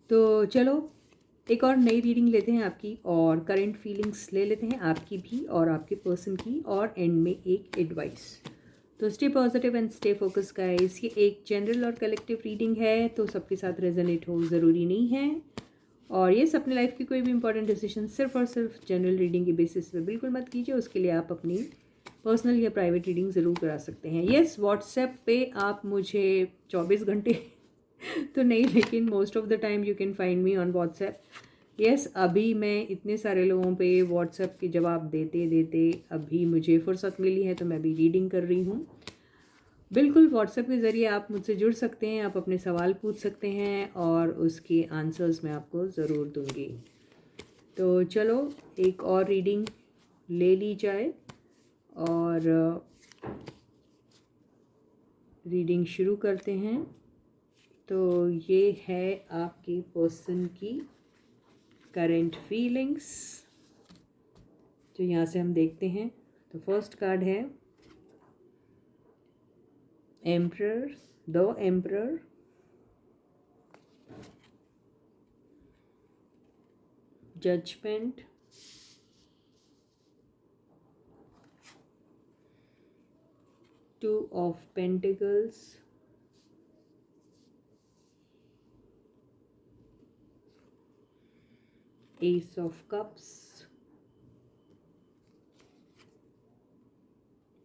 तो चलो एक और नई रीडिंग लेते हैं आपकी, और करंट फीलिंग्स ले लेते हैं आपकी भी और आपके पर्सन की, और एंड में एक एडवाइस। तो stay positive and stay focus guys. ये एक जनरल और कलेक्टिव रीडिंग है, तो सबके साथ रेजोनेट हो ज़रूरी नहीं है। और ये अपने लाइफ की कोई भी इंपॉर्टेंट डिसीजन सिर्फ और सिर्फ जनरल रीडिंग के बेसिस पे बिल्कुल मत कीजिए। उसके लिए आप अपनी पर्सनल या प्राइवेट रीडिंग ज़रूर करा सकते हैं। येस, व्हाट्सएप पे आप मुझे 24 घंटे तो नहीं, लेकिन most of the time you can find me on WhatsApp. Yes, अभी मैं इतने सारे लोगों पे व्हाट्सएप के जवाब देते देते अभी मुझे फुर्सत मिली है, तो मैं भी रीडिंग कर रही हूँ। बिल्कुल व्हाट्सएप के ज़रिए आप मुझसे जुड़ सकते हैं, आप अपने सवाल पूछ सकते हैं और उसके आंसर्स मैं आपको ज़रूर दूँगी। तो चलो एक और रीडिंग ले ली जाए और रीडिंग शुरू करते हैं। तो ये है आपके पर्सन की करंट फीलिंग्स, जो यहाँ से हम देखते हैं। तो फर्स्ट कार्ड है emperor, the emperor, judgement, two of pentacles, ace of cups,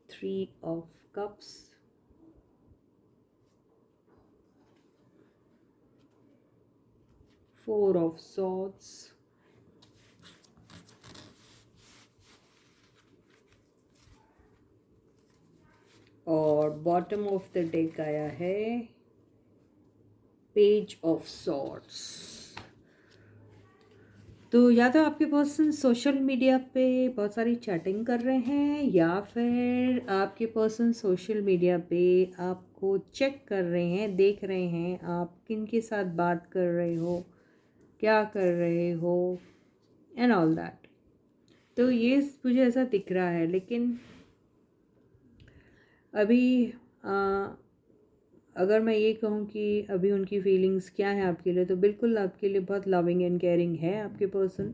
three of cups, four of swords, और बॉटम ऑफ द डेक आया है पेज ऑफ सॉर्ड्स। तो या तो आपके पर्सन सोशल मीडिया पे बहुत सारी चैटिंग कर रहे हैं, या फिर आपके पर्सन सोशल मीडिया पे आपको चेक कर रहे हैं, देख रहे हैं आप किन के साथ बात कर रहे हो, क्या कर रहे हो, एंड ऑल दैट। तो ये मुझे ऐसा दिख रहा है, लेकिन अभी अगर मैं ये कहूँ कि अभी उनकी फीलिंग्स क्या है आपके लिए, तो बिल्कुल आपके लिए बहुत लविंग एंड केयरिंग है आपके पर्सन।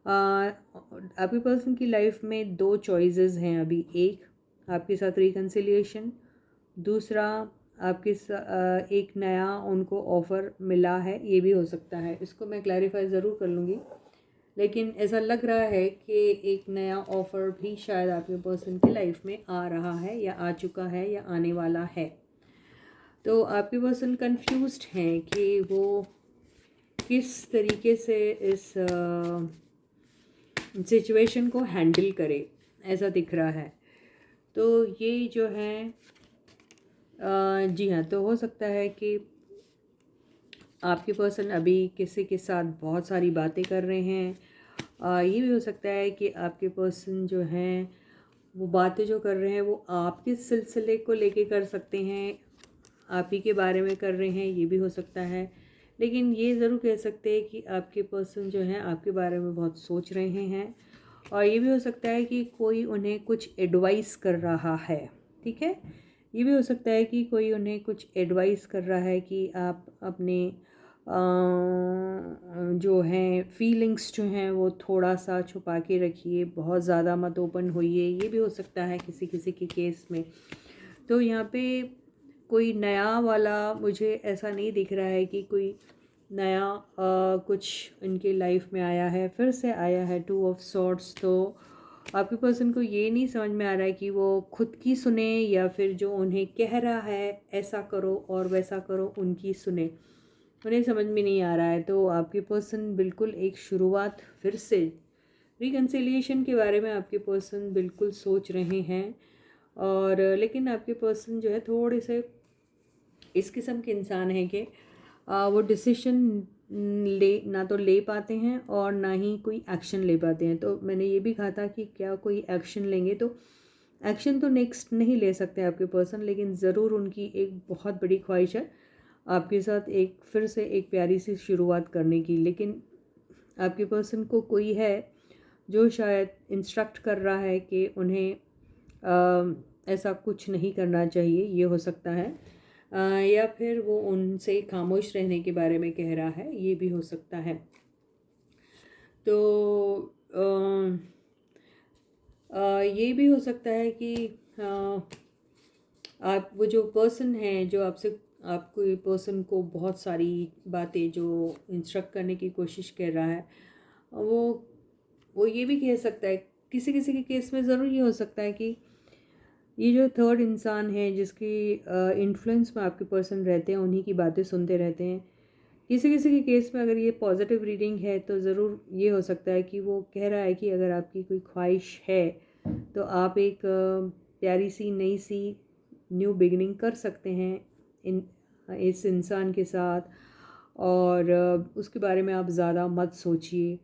आपके पर्सन की लाइफ में दो चॉइसेस हैं अभी। एक आपके साथ रिकन्सिलिएशन, दूसरा एक नया उनको ऑफ़र मिला है, ये भी हो सकता है। इसको मैं क्लैरिफाई ज़रूर कर लूँगी, लेकिन ऐसा लग रहा है कि एक नया ऑफ़र भी शायद आपके पर्सन की लाइफ में आ रहा है, या आ चुका है, या आने वाला है। तो आपके पर्सन कंफ्यूज्ड हैं कि वो किस तरीके से इस सिचुएशन को हैंडल करे, ऐसा दिख रहा है। तो ये जो है जी हाँ, तो हो सकता है कि आपके पर्सन अभी किसी के साथ बहुत सारी बातें कर रहे हैं। ये भी हो सकता है कि आपके पर्सन जो हैं वो बातें जो कर रहे हैं वो आपके सिलसिले को लेके कर सकते हैं, आप ही के बारे में कर रहे हैं, ये भी हो सकता है। लेकिन ये ज़रूर कह सकते हैं कि आपके पर्सन जो हैं आपके बारे में बहुत सोच रहे हैं, और ये भी हो सकता है कि कोई उन्हें कुछ एडवाइस कर रहा है। ठीक है, ये भी हो सकता है कि कोई उन्हें कुछ एडवाइस कर रहा है कि आप अपने जो हैं फीलिंग्स जो हैं वो थोड़ा सा छुपा के रखिए, बहुत ज़्यादा मत ओपन होइए। ये भी हो सकता है किसी किसी के केस में। तो यहाँ पे कोई नया वाला मुझे ऐसा नहीं दिख रहा है कि कोई नया कुछ इनके लाइफ में आया है, फिर से आया है टू ऑफ सॉर्ड्स। तो आपके पर्सन को ये नहीं समझ में आ रहा है कि वो खुद की सुने, या फिर जो उन्हें कह रहा है ऐसा करो और वैसा करो उनकी सुने, उन्हें समझ में नहीं आ रहा है। तो आपके पर्सन बिल्कुल एक शुरुआत फिर से रिकन्सिलिएशन के बारे में आपके पर्सन बिल्कुल सोच रहे हैं। और लेकिन आपके पर्सन जो है थोड़े से इस किस्म के इंसान हैं कि वो डिसीशन ना तो ले पाते हैं और ना ही कोई एक्शन ले पाते हैं। तो मैंने ये भी कहा था कि क्या कोई एक्शन लेंगे, तो एक्शन तो नेक्स्ट नहीं ले सकते आपके पर्सन, लेकिन ज़रूर उनकी एक बहुत बड़ी ख्वाहिश है आपके साथ एक फिर से एक प्यारी सी शुरुआत करने की। लेकिन आपके पर्सन को कोई है जो शायद इंस्ट्रक्ट कर रहा है कि उन्हें ऐसा कुछ नहीं करना चाहिए, ये हो सकता है। या फिर वो उनसे खामोश रहने के बारे में कह रहा है, ये भी हो सकता है। तो ये भी हो सकता है कि आप वो जो पर्सन है जो आपको ये पर्सन को बहुत सारी बातें जो इंस्ट्रक्ट करने की कोशिश कर रहा है, वो वो ये भी कह सकता है, किसी किसी के केस में ज़रूर ये हो सकता है कि ये जो थर्ड इंसान है जिसकी इन्फ्लुएंस में आपके पर्सन रहते हैं, उन्हीं की बातें सुनते रहते हैं। किसी किसी के केस में अगर ये पॉजिटिव रीडिंग है तो ज़रूर ये हो सकता है कि वो कह रहा है कि अगर आपकी कोई ख्वाहिश है तो आप एक प्यारी सी नई सी न्यू बिगिनिंग कर सकते हैं इन इस इंसान के साथ, और उसके बारे में आप ज़्यादा मत सोचिए,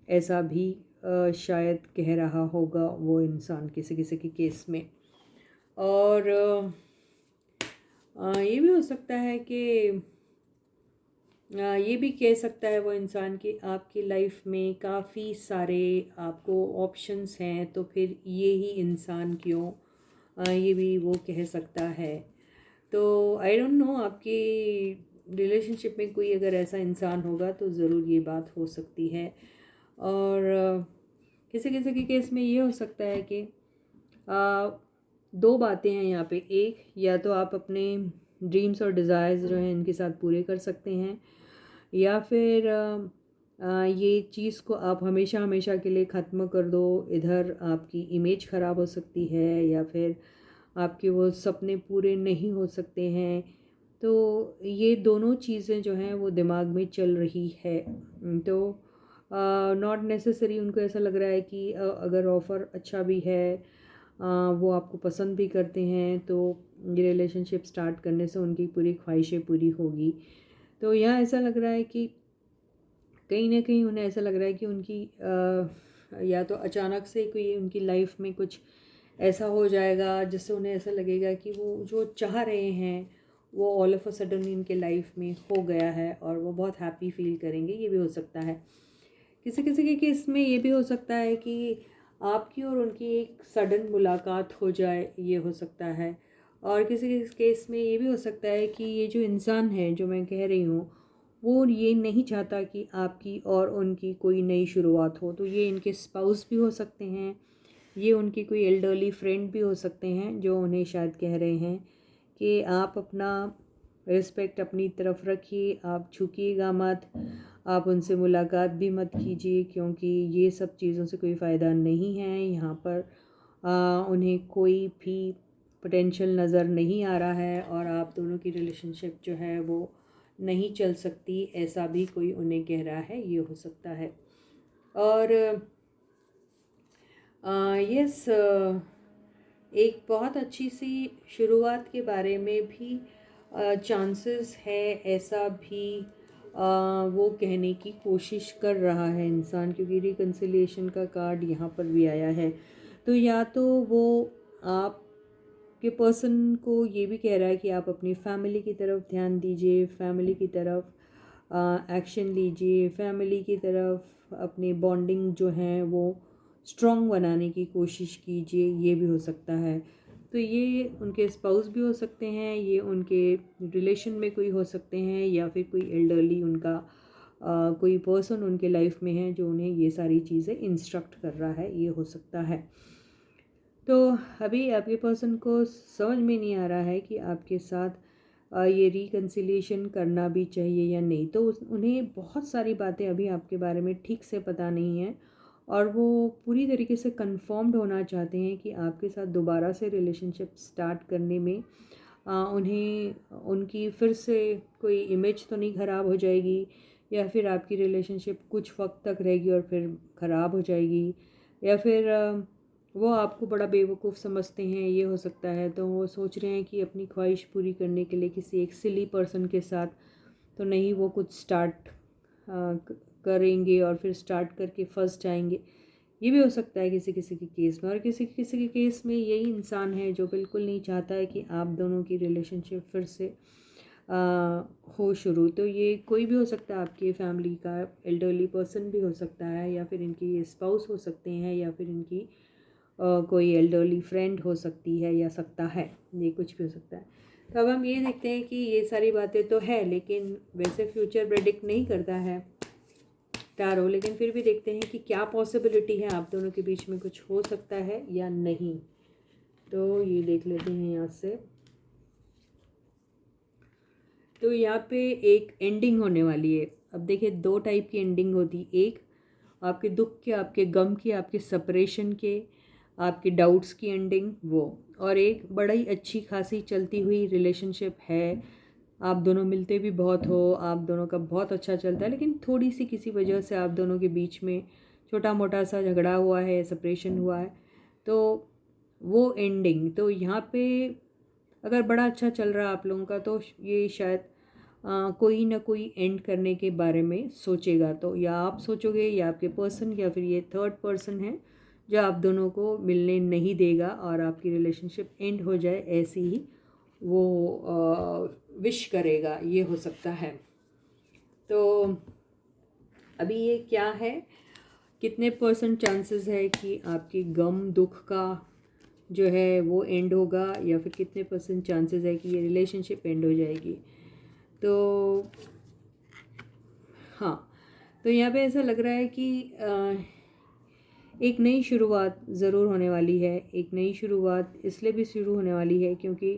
ऐसा भी शायद कह रहा होगा वो इंसान किसी किसी के केस में। और ये भी हो सकता है कि ये भी कह सकता है वो इंसान कि आपकी लाइफ में काफ़ी सारे आपको ऑप्शंस हैं, तो फिर ये ही इंसान क्यों, ये भी वो कह सकता है। तो आई डोंट नो, आपकी रिलेशनशिप में कोई अगर ऐसा इंसान होगा तो ज़रूर ये बात हो सकती है। और किसी किसी के केस में ये हो सकता है कि दो बातें हैं यहाँ पे। एक, या तो आप अपने ड्रीम्स और डिज़ायर्स जो हैं इनके साथ पूरे कर सकते हैं, या फिर ये चीज़ को आप हमेशा हमेशा के लिए ख़त्म कर दो। इधर आपकी इमेज ख़राब हो सकती है, या फिर आपके वो सपने पूरे नहीं हो सकते हैं। तो ये दोनों चीज़ें जो हैं वो दिमाग में चल रही है। तो नॉट नेसेसरी उनको ऐसा लग रहा है कि अगर ऑफ़र अच्छा भी है, वो आपको पसंद भी करते हैं, तो ये रिलेशनशिप स्टार्ट करने से उनकी पूरी ख्वाहिशें पूरी होगी। तो यहाँ ऐसा लग रहा है कि कहीं ना कहीं उन्हें ऐसा लग रहा है कि उनकी या तो अचानक से कोई उनकी लाइफ में कुछ ऐसा हो जाएगा जिससे उन्हें ऐसा लगेगा कि वो जो चाह रहे हैं वो ऑल ऑफ अ सडन इनके लाइफ में हो गया है, और वो बहुत हैप्पी फील करेंगे। ये भी हो सकता है। किसी किसी के केस में ये भी हो सकता है कि आपकी और उनकी एक सडन मुलाकात हो जाए, ये हो सकता है। और किसी किसी केस में ये भी हो सकता है कि ये जो इंसान है जो मैं कह रही हूँ, वो ये नहीं चाहता कि आपकी और उनकी कोई नई शुरुआत हो। तो ये इनके स्पाउस भी हो सकते हैं, ये उनकी कोई एल्डरली फ्रेंड भी हो सकते हैं जो उन्हें शायद कह रहे हैं कि आप अपना रिस्पेक्ट अपनी तरफ रखिए, आप झुकिएगा मत, आप उनसे मुलाकात भी मत कीजिए, क्योंकि ये सब चीज़ों से कोई फ़ायदा नहीं है। यहाँ पर उन्हें कोई भी पोटेंशियल नज़र नहीं आ रहा है, और आप दोनों की रिलेशनशिप जो है वो नहीं चल सकती, ऐसा भी कोई उन्हें कह रहा है, ये हो सकता है। और यस, एक बहुत अच्छी सी शुरुआत के बारे में भी चांसेस है, ऐसा भी वो कहने की कोशिश कर रहा है इंसान, क्योंकि रिकन्सिलिएशन का कार्ड यहाँ पर भी आया है। तो या तो वो आपके पर्सन को ये भी कह रहा है कि आप अपनी फैमिली की तरफ ध्यान दीजिए, फैमिली की तरफ एक्शन लीजिए, फैमिली की तरफ अपनी बॉन्डिंग जो है वो स्ट्रॉन्ग बनाने की कोशिश कीजिए, ये भी हो सकता है। तो ये उनके स्पाउस भी हो सकते हैं, ये उनके रिलेशन में कोई हो सकते हैं, या फिर कोई एल्डरली उनका कोई पर्सन उनके लाइफ में है जो उन्हें ये सारी चीज़ें इंस्ट्रक्ट कर रहा है, ये हो सकता है। तो अभी आपके पर्सन को समझ में नहीं आ रहा है कि आपके साथ ये रिकन्सिलिएशन करना भी चाहिए या नहीं। तो उन्हें बहुत सारी बातें अभी आपके बारे में ठीक से पता नहीं है, और वो पूरी तरीके से कंफर्म्ड होना चाहते हैं कि आपके साथ दोबारा से रिलेशनशिप स्टार्ट करने में उन्हें उनकी फिर से कोई इमेज तो नहीं ख़राब हो जाएगी, या फिर आपकी रिलेशनशिप कुछ वक्त तक रहेगी और फिर ख़राब हो जाएगी, या फिर वो आपको बड़ा बेवकूफ़ समझते हैं, ये हो सकता है। तो वो सोच रहे हैं कि अपनी ख्वाहिश पूरी करने के लिए किसी एक सिली पर्सन के साथ तो नहीं वो कुछ स्टार्ट करेंगे और फिर स्टार्ट करके फंस जाएंगे। ये भी हो सकता है किसी किसी के केस में। और किसी किसी के केस में यही इंसान है जो बिल्कुल नहीं चाहता है कि आप दोनों की रिलेशनशिप फिर से हो शुरू। तो ये कोई भी हो सकता है, आपकी फैमिली का एल्डरली पर्सन भी हो सकता है, या फिर इनकी स्पाउस हो सकते हैं, या फिर इनकी कोई एल्डरली फ्रेंड हो सकती है या सकता है, ये कुछ भी हो सकता है। तो अब हम ये देखते हैं कि ये सारी बातें तो है, लेकिन वैसे फ्यूचर प्रेडिक्ट नहीं करता है टैरो, लेकिन फिर भी देखते हैं कि क्या पॉसिबिलिटी है आप दोनों के बीच में कुछ हो सकता है या नहीं। तो ये देख लेते हैं यहाँ से। तो यहाँ पे एक एंडिंग होने वाली है। अब देखिए 2 टाइप की एंडिंग होती, एक आपके दुख के, आपके गम के, आपके सेपरेशन के, आपके डाउट्स की एंडिंग वो, और एक बड़ा ही अच्छी खासी चलती हुई रिलेशनशिप है, आप दोनों मिलते भी बहुत हो, आप दोनों का बहुत अच्छा चलता है, लेकिन थोड़ी सी किसी वजह से आप दोनों के बीच में छोटा मोटा सा झगड़ा हुआ है, सेपरेशन हुआ है। तो वो एंडिंग, तो यहाँ पे अगर बड़ा अच्छा चल रहा है आप लोगों का, तो ये शायद कोई ना कोई एंड करने के बारे में सोचेगा। तो या आप सोचोगे या आपके पर्सन, या फिर ये थर्ड पर्सन है जो आप दोनों को मिलने नहीं देगा और आपकी रिलेशनशिप एंड हो जाए, ऐसी ही वो विश करेगा, ये हो सकता है। तो अभी ये क्या है, कितने परसेंट चांसेस है कि आपकी गम दुख का जो है वो एंड होगा, या फिर कितने परसेंट चांसेस है कि ये रिलेशनशिप एंड हो जाएगी। तो हाँ, तो यहाँ पे ऐसा लग रहा है कि एक नई शुरुआत ज़रूर होने वाली है। एक नई शुरुआत इसलिए भी शुरू होने वाली है क्योंकि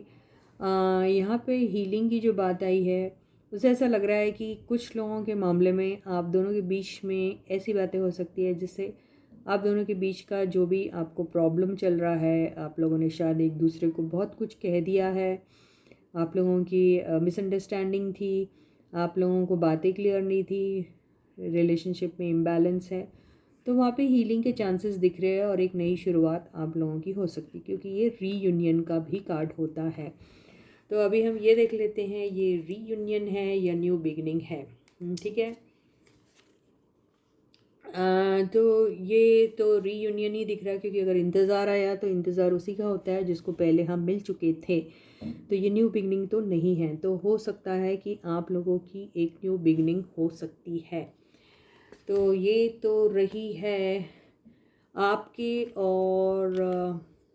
यहाँ पे हीलिंग की जो बात आई है, उसे ऐसा लग रहा है कि कुछ लोगों के मामले में आप दोनों के बीच में ऐसी बातें हो सकती है जिससे आप दोनों के बीच का जो भी आपको प्रॉब्लम चल रहा है, आप लोगों ने शायद एक दूसरे को बहुत कुछ कह दिया है, आप लोगों की मिसअंडरस्टैंडिंग थी, आप लोगों को बातें क्लियर नहीं थी, रिलेशनशिप में इम्बैलेंस है, तो वहाँ पे हीलिंग के चांसेस दिख रहे हैं और एक नई शुरुआत आप लोगों की हो सकती है, क्योंकि ये रीयूनियन का भी कार्ड होता है। तो अभी हम ये देख लेते हैं ये रीयूनियन है या न्यू बिगिनिंग है। ठीक है, तो ये तो रीयूनियन ही दिख रहा है, क्योंकि अगर इंतज़ार आया तो इंतज़ार उसी का होता है जिसको पहले हम मिल चुके थे। तो ये न्यू बिगनिंग तो नहीं है, तो हो सकता है कि आप लोगों की एक न्यू बिगनिंग हो सकती है। तो ये तो रही है आपके और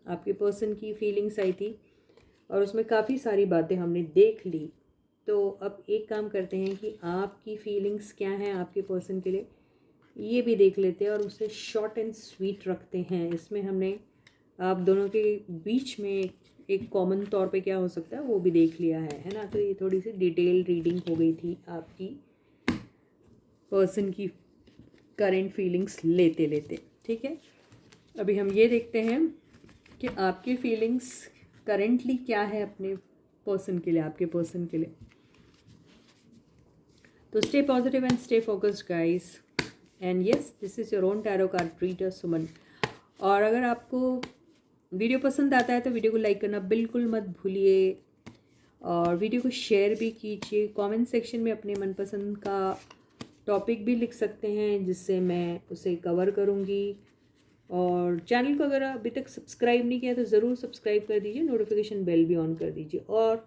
आपके पर्सन की फीलिंग्स आई थी, और उसमें काफ़ी सारी बातें हमने देख ली। तो अब एक काम करते हैं कि आपकी फीलिंग्स क्या हैं आपके पर्सन के लिए, ये भी देख लेते हैं और उसे शॉर्ट एंड स्वीट रखते हैं। इसमें हमने आप दोनों के बीच में एक कॉमन तौर पे क्या हो सकता है वो भी देख लिया है ना। तो ये थोड़ी सी डिटेल रीडिंग हो गई थी आपकी पर्सन की करेंट फीलिंग्स लेते लेते। ठीक है, अभी हम ये देखते हैं कि आपकी फीलिंग्स करेंटली क्या है अपने पर्सन के लिए, आपके पर्सन के लिए। तो stay positive and stay focused guys, and yes, this is your own tarot card reader Suman. और अगर आपको वीडियो पसंद आता है तो वीडियो को लाइक करना बिल्कुल मत भूलिए, और वीडियो को शेयर भी कीजिए। कमेंट सेक्शन में अपने मनपसंद का टॉपिक भी लिख सकते हैं जिससे मैं उसे कवर करूँगी। और चैनल को अगर अभी तक सब्सक्राइब नहीं किया तो ज़रूर सब्सक्राइब कर दीजिए, नोटिफिकेशन बेल भी ऑन कर दीजिए, और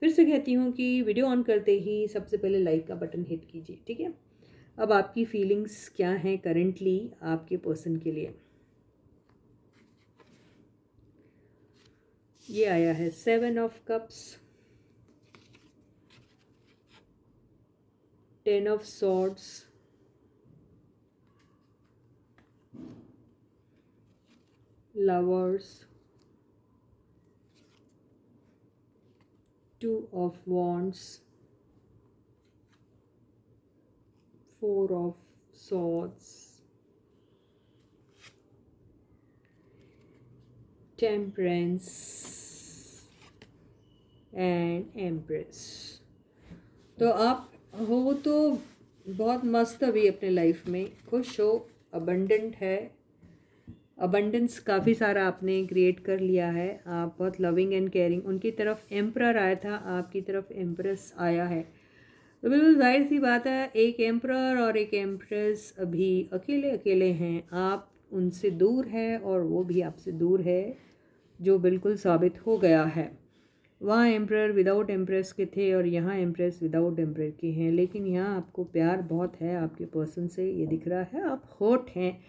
फिर से कहती हूँ कि वीडियो ऑन करते ही सबसे पहले लाइक का बटन हिट कीजिए। ठीक है, अब आपकी फीलिंग्स क्या हैं करेंटली आपके पर्सन के लिए। ये आया है 7 of cups, 10 of swords, lovers, 2 of wands, 4 of swords, temperance and empress. तो आप हो तो बहुत मस्त अभी अपने लाइफ में, खुश हो, अबंडेंट है, अबंडेंस काफ़ी सारा आपने क्रिएट कर लिया है, आप बहुत लविंग एंड केयरिंग। उनकी तरफ एम्परर आया था, आपकी तरफ एम्प्रेस आया है, तो बिल्कुल जाहिर सी बात है एक एम्परर और एक एम्प्रेस अभी अकेले अकेले हैं, आप उनसे दूर हैं और वो भी आपसे दूर है, जो बिल्कुल साबित हो गया है। वहाँ एम्परर विदाउट एम्प्रेस के थे और यहाँ एम्प्रेस विदाउट एम्परर के हैं, लेकिन यहाँ आपको प्यार बहुत है आपके पर्सन से, ये दिख रहा है। आप हर्ट हैं,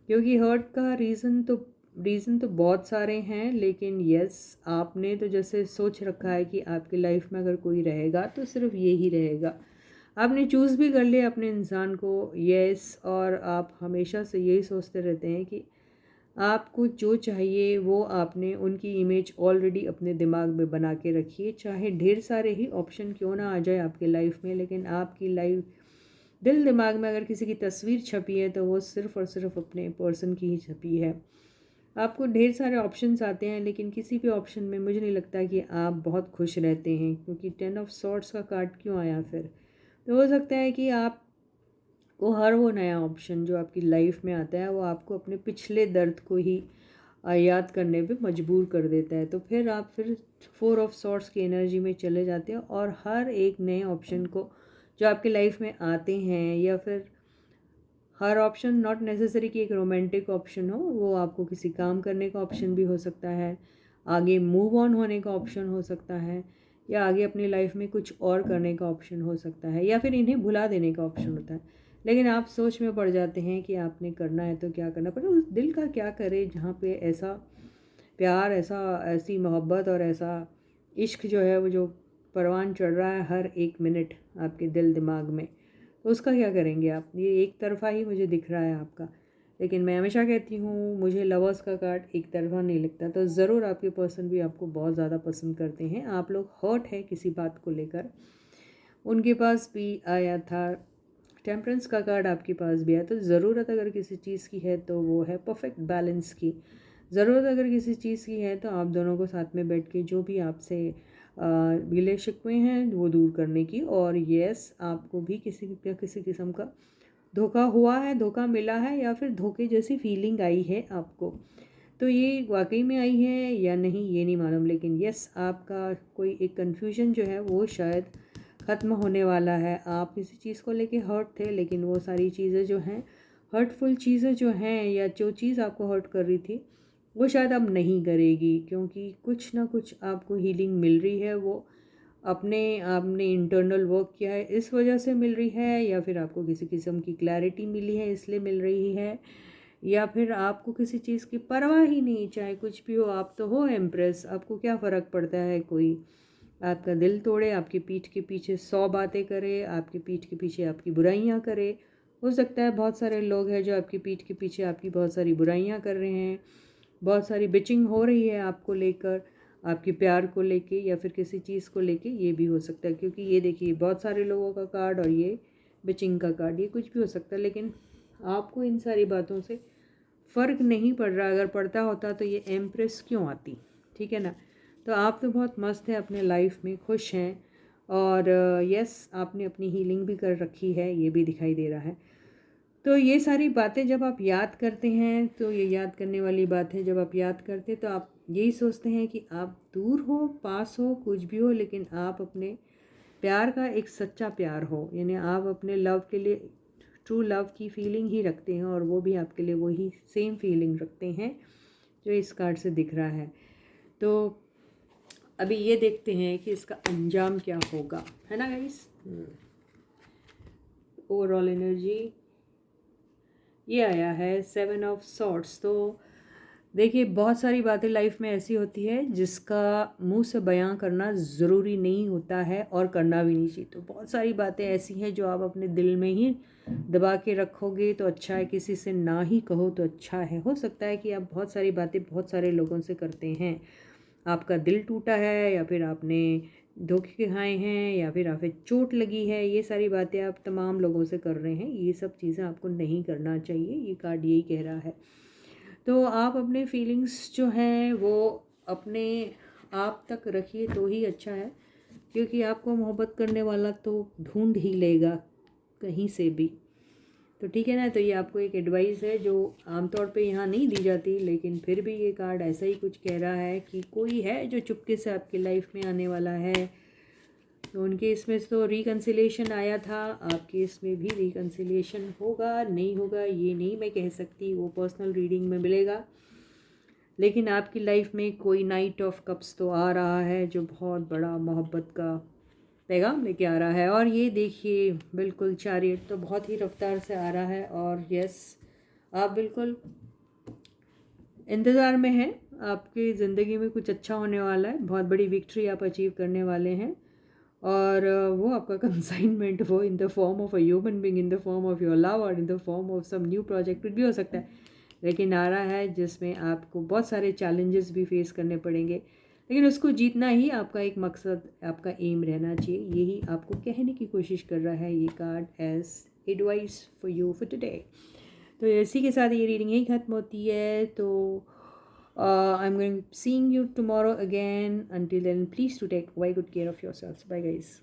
क्योंकि हर्ट का रीज़न तो रीज़न तो बहुत सारे हैं, लेकिन यस, आपने तो जैसे सोच रखा है कि आपकी लाइफ में अगर कोई रहेगा तो सिर्फ ये ही रहेगा। आपने चूज़ भी कर लिया अपने इंसान को, यस, और आप हमेशा से यही सोचते रहते हैं कि आपको जो चाहिए वो आपने उनकी इमेज ऑलरेडी अपने दिमाग में बना के रखी है। चाहे ढेर सारे ही ऑप्शन क्यों ना आ जाए आपके लाइफ में, लेकिन आपकी लाइफ दिल दिमाग में अगर किसी की तस्वीर छपी है तो वो सिर्फ़ और सिर्फ अपने पर्सन की ही छपी है। आपको ढेर सारे ऑप्शंस आते हैं, लेकिन किसी भी ऑप्शन में मुझे नहीं लगता कि आप बहुत खुश रहते हैं, क्योंकि 10 ऑफ सॉर्ड्स का कार्ड क्यों आया फिर? तो हो सकता है कि आप को हर वो नया ऑप्शन जो आपकी लाइफ में आता है वो आपको अपने पिछले दर्द को ही याद करने पे मजबूर कर देता है। तो फिर आप फिर 4 ऑफ सॉर्ड्स की एनर्जी में चले जाते हैं, और हर एक नए ऑप्शन को जो आपकी लाइफ में आते हैं, या फिर हर ऑप्शन नॉट नेसेसरी कि एक रोमांटिक ऑप्शन हो, वो आपको किसी काम करने का ऑप्शन भी हो सकता है, आगे मूव ऑन होने का ऑप्शन हो सकता है, या आगे अपनी लाइफ में कुछ और करने का ऑप्शन हो सकता है, या फिर इन्हें भुला देने का ऑप्शन होता है। लेकिन आप सोच में पड़ जाते हैं कि आपने करना है तो क्या करना, पर उस दिल का क्या करे जहाँ पे ऐसा प्यार, ऐसा ऐसी मोहब्बत और ऐसा इश्क जो है वो जो परवान चढ़ रहा है हर एक मिनट आपके दिल दिमाग में, तो उसका क्या करेंगे आप? ये एक तरफ़ा ही मुझे दिख रहा है आपका। लेकिन मैं हमेशा कहती हूँ, मुझे लवर्स का कार्ड एक तरफ़ा नहीं लगता, तो ज़रूर आपके पर्सन भी आपको बहुत ज़्यादा पसंद करते हैं। आप लोग हर्ट हैं किसी बात को लेकर। उनके पास भी आया था टेम्परेंस का कार्ड, आपके पास भी आया। तो ज़रूरत अगर किसी चीज़ की है तो वो है परफेक्ट बैलेंस की। ज़रूरत अगर किसी चीज़ की है तो आप दोनों को साथ में बैठ के जो भी आपसे गिले शिकवे हैं वो दूर करने की। और यस, आपको भी किसी किस्म का धोखा हुआ है, धोखा मिला है, या फिर धोखे जैसी फीलिंग आई है आपको। तो ये वाकई में आई है या नहीं ये नहीं मालूम, लेकिन यस, आपका कोई एक कन्फ्यूजन जो है वो शायद ख़त्म होने वाला है। आप किसी चीज़ को लेके हर्ट थे, लेकिन वो सारी चीज़ें जो हैं, हर्टफुल चीज़ें जो हैं, या जो चीज़ आपको हर्ट कर रही थी वो शायद अब नहीं करेगी, क्योंकि कुछ ना कुछ आपको हीलिंग मिल रही है। वो अपने आपने इंटरनल वर्क किया है इस वजह से मिल रही है, या फिर आपको किसी किस्म की क्लैरिटी मिली है इसलिए मिल रही है, या फिर आपको किसी चीज़ की परवाह ही नहीं, चाहे कुछ भी हो। आप तो हो एम्प्रेस, आपको क्या फ़र्क पड़ता है कोई आपका दिल तोड़े, आपकी पीठ के पीछे 100 बातें करे, आपकी पीठ के पीछे आपकी बुराइयां करे। हो सकता है बहुत सारे लोग हैं जो आपकी पीठ के पीछे आपकी बहुत सारी बुराइयां कर रहे हैं, बहुत सारी बिचिंग हो रही है आपको लेकर, आपके प्यार को लेके, या फिर किसी चीज़ को लेके। ये भी हो सकता है, क्योंकि ये देखिए बहुत सारे लोगों का कार्ड और ये बिचिंग का कार्ड, ये कुछ भी हो सकता है। लेकिन आपको इन सारी बातों से फ़र्क नहीं पड़ रहा। अगर पड़ता होता तो ये एम्प्रेस क्यों आती? ठीक है ना? तो आप तो बहुत मस्त हैं अपने लाइफ में, खुश हैं, और यस, आपने अपनी हीलिंग भी कर रखी है, ये भी दिखाई दे रहा है। तो ये सारी बातें जब आप याद करते हैं, तो ये याद करने वाली बात है, जब आप याद करते हैं तो आप यही सोचते हैं कि आप दूर हो, पास हो, कुछ भी हो, लेकिन आप अपने प्यार का एक सच्चा प्यार हो, यानी आप अपने लव के लिए ट्रू लव की फीलिंग ही रखते हैं, और वो भी आपके लिए वही सेम फीलिंग रखते हैं जो इस कार्ड से दिख रहा है। तो अभी ये देखते हैं कि इसका अंजाम क्या होगा, है ना गाइस? ओवरऑल एनर्जी ये आया है 7 ऑफ सॉर्ड्स। तो देखिए, बहुत सारी बातें लाइफ में ऐसी होती है जिसका मुंह से बयां करना ज़रूरी नहीं होता है, और करना भी नहीं चाहिए। तो बहुत सारी बातें ऐसी हैं जो आप अपने दिल में ही दबा के रखोगे तो अच्छा है, किसी से ना ही कहो तो अच्छा है। हो सकता है कि आप बहुत सारी बातें बहुत सारे लोगों से करते हैं, आपका दिल टूटा है, या फिर आपने धोखे खाए हैं, या फिर आप चोट लगी है, ये सारी बातें आप तमाम लोगों से कर रहे हैं। ये सब चीज़ें आपको नहीं करना चाहिए, ये कार्ड यही कह रहा है। तो आप अपने फीलिंग्स जो हैं वो अपने आप तक रखिए तो ही अच्छा है, क्योंकि आपको मोहब्बत करने वाला तो ढूंढ ही लेगा कहीं से भी। तो ठीक है ना? तो ये आपको एक एडवाइस है जो आमतौर पे यहाँ नहीं दी जाती, लेकिन फिर भी ये कार्ड ऐसा ही कुछ कह रहा है कि कोई है जो चुपके से आपकी लाइफ में आने वाला है। तो उनके इसमें तो रिकन्सिलिएशन आया था, आपके इसमें भी रिकन्सिलिएशन होगा नहीं होगा ये नहीं मैं कह सकती, वो पर्सनल रीडिंग में मिलेगा। लेकिन आपकी लाइफ में कोई नाइट ऑफ कप्स तो आ रहा है जो बहुत बड़ा मोहब्बत का पैगाम लेके आ रहा है। और ये देखिए, बिल्कुल चैरियट तो बहुत ही रफ्तार से आ रहा है, और यस, आप बिल्कुल इंतज़ार में हैं, आपकी ज़िंदगी में कुछ अच्छा होने वाला है, बहुत बड़ी विक्ट्री आप अचीव करने वाले हैं। और वो आपका कंसाइनमेंट वो in the form of a human being, in the form of your love और in the form of some new project भी हो सकता है, लेकिन आ रहा है जिसमें आपको बहुत सारे चैलेंजेस भी फेस करने पड़ेंगे, लेकिन उसको जीतना ही आपका एक मकसद, आपका एम रहना चाहिए। यही आपको कहने की कोशिश कर रहा है ये card as advice for you for today. तो इसी के साथ ये रीडिंग यही ख़त्म होती है। तो I am going seeing you tomorrow again. Until then please to take very good care of yourselves. Bye guys.